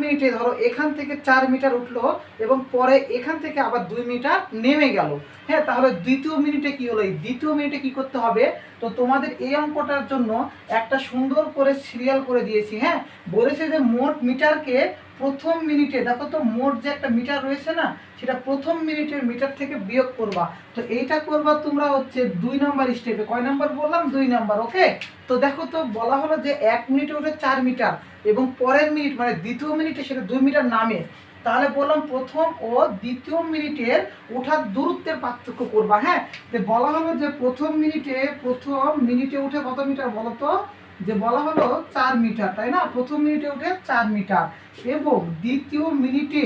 মিনিটে ধরো এখান থেকে 4 মিটার উঠলো এবং পরে এখান থেকে আবার 2 মিটার নেমে গেল। হ্যাঁ, তাহলে দ্বিতীয় মিনিটে কি হলো? এই দ্বিতীয় মিনিটে কি করতে হবে? তো তোমাদের এই অঙ্কটার জন্য একটা সুন্দর করে সিরিয়াল করে দিয়েছি। হ্যাঁ, বলেছে যে মোট মিটারকে প্রথম মিনিটে, দেখো তো মোট যে একটা মিটার রয়েছে না, সেটা প্রথম মিনিটের মিটার থেকে বিয়োগ করবা। তো এইটা করবা তোমরা হচ্ছে 2 নম্বর স্টেপে। কয় নাম্বার বললাম? 2 নাম্বার। ওকে, তো দেখো তো বলা হলো যে 1 মিনিটে ওঠে 4 মিটার এবং পরের মিনিট মানে দ্বিতীয় মিনিটে সেটা 2 মিটার নামে। তাহলে বললাম প্রথম ও দ্বিতীয় মিনিটের ওঠার দূরত্বের পার্থক্য করবা। হ্যাঁ, তো বলা হলো যে প্রথম মিনিটে উঠে কত মিটার বলো তো? যে বলা হলো 4 মিটার, তাই না? প্রথম মিনিটে উঠে 4 মিটার এবং দ্বিতীয় মিনিটে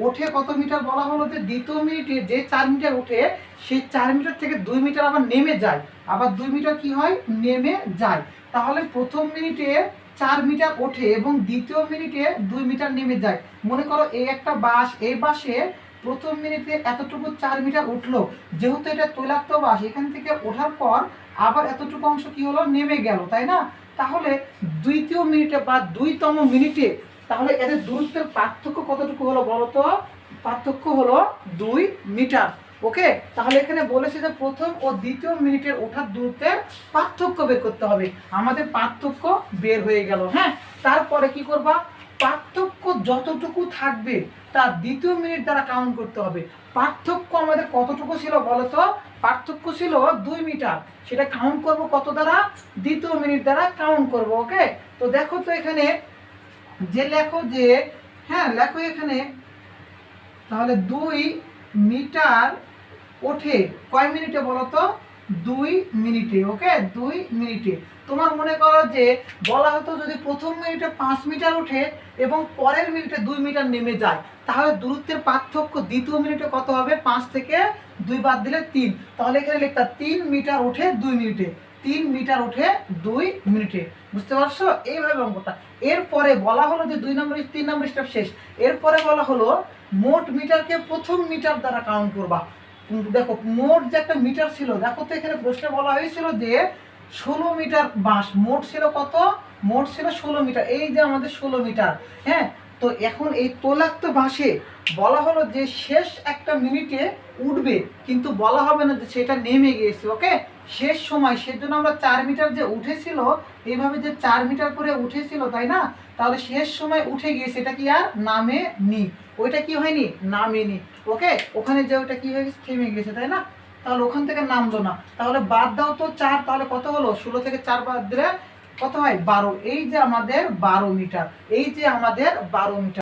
ওঠে কত মিটার বলা হলো? যে দ্বিতীয় মিনিটে যে 4 মিটার ওঠে সেই 4 মিটার থেকে 2 মিটার আবার নেমে যায়, আবার 2 মিটার কি হয়? নেমে যায়। তাহলে প্রথম মিনিটে 4 মিটার ওঠে এবং দ্বিতীয় মিনিটে 2 মিটার নেমে যায়। মনে করো এই একটা বাস, এই বাসে প্রথম মিনিটে এতটুকু 4 মিটার উঠলো, যেহেতু এটা তৈলাক্ত বাস, এখান থেকে ওঠার পর আবার এতটুকু অংশ কি হলো? নেমে গেল, তাই না? তাহলে দ্বিতীয় মিনিটে বা 2তম মিনিটে তাহলে এদের দূরত্বের পার্থক্য কতটুকু হলো বলো তো? পার্থক্য হলো 2 মিটার। ওকে, তাহলে এখানে বলেছে যে প্রথম ও দ্বিতীয় মিনিটের ওঠার দূরত্বের পার্থক্য বের করতে হবে। আমাদের পার্থক্য বের হয়ে গেল। হ্যাঁ, তারপরে কি করবা? পার্থক্য যতটুকু থাকবে তার দ্বিতীয় মিনিট দ্বারা কাউন্ট করতে হবে। পার্থক্য আমাদের কতটুকু ছিল বলতো? পার্থক্য ছিল 2 মিটার। সেটা কাউন্ট করব কত দ্বারা? দ্বিতীয় মিনিট দ্বারা কাউন্ট করব। ওকে, তো দেখো তো এখানে যে লেখো যে, হ্যাঁ লেখো এখানে, তাহলে 2 মিটার ওঠে কয় মিনিটে বলো তো? 2 মিনিটে। ওকে, 2 মিনিটে। তোমার মনে করো যে বলা হতো যদি প্রথম মিনিটে 5 মিটার ওঠে এবং পরের মিনিটে 2 মিটার নেমে যায়, তাহলে দূরত্বের পার্থক্য দ্বিতীয় মিনিটে কত হবে? 5 থেকে 2 বাদ দিলে 3। তাহলে এখানে লিখতা 3 মিটার ওঠে 2 মিনিটে। 3 মিটার ওঠে 2 মিনিটে। বুঝতে পারছো? এইভাবে অঙ্কটা। এরপরে বলা হলো যে 2 নম্বর 3 নম্বর স্টেপ শেষ। এরপরে বলা হলো মোট মিটারকে প্রথম মিটার দ্বারা কাউন্ট করবা। দেখো মোট যে একটা মিটার ছিল, দেখো তো এখানে প্রশ্নে বলা হয়েছিল যে 16 মিটার বাঁশ মোট ছিল কত? মোট ছিল 16 মিটার। এই যে আমাদের 16 মিটার। হ্যাঁ, তো এখন এই তৈলাক্ত বাঁশে বলা হলো যে শেষ একটা মিনিটে উঠবে, কিন্তু বলা হবে না যে সেটা নেমে গিয়েছে। ওকে, শেষ সময়, সেজন্য আমরা 4 মিটার যে উঠেছিল, এইভাবে যে 4 মিটার করে উঠেছিল, তাই না? তাহলে শেষ সময় উঠে গিয়েছে, এটা কি আর নামে নি? ওইটা কি হয়নি? নামেনি। ওকে, ওখানে যে ওইটা কি হয়ে গেছে? থেমে গেছে, তাই না? তাহলে ওখান থেকে নামলো না। তাহলে বাদ দাও তো 4, তাহলে কত হলো? 16 থেকে 4 বাদ দিলে কত হয়? 12। এই যে আমাদের 12 মিটার, এই যে আমাদের 12 মিটার।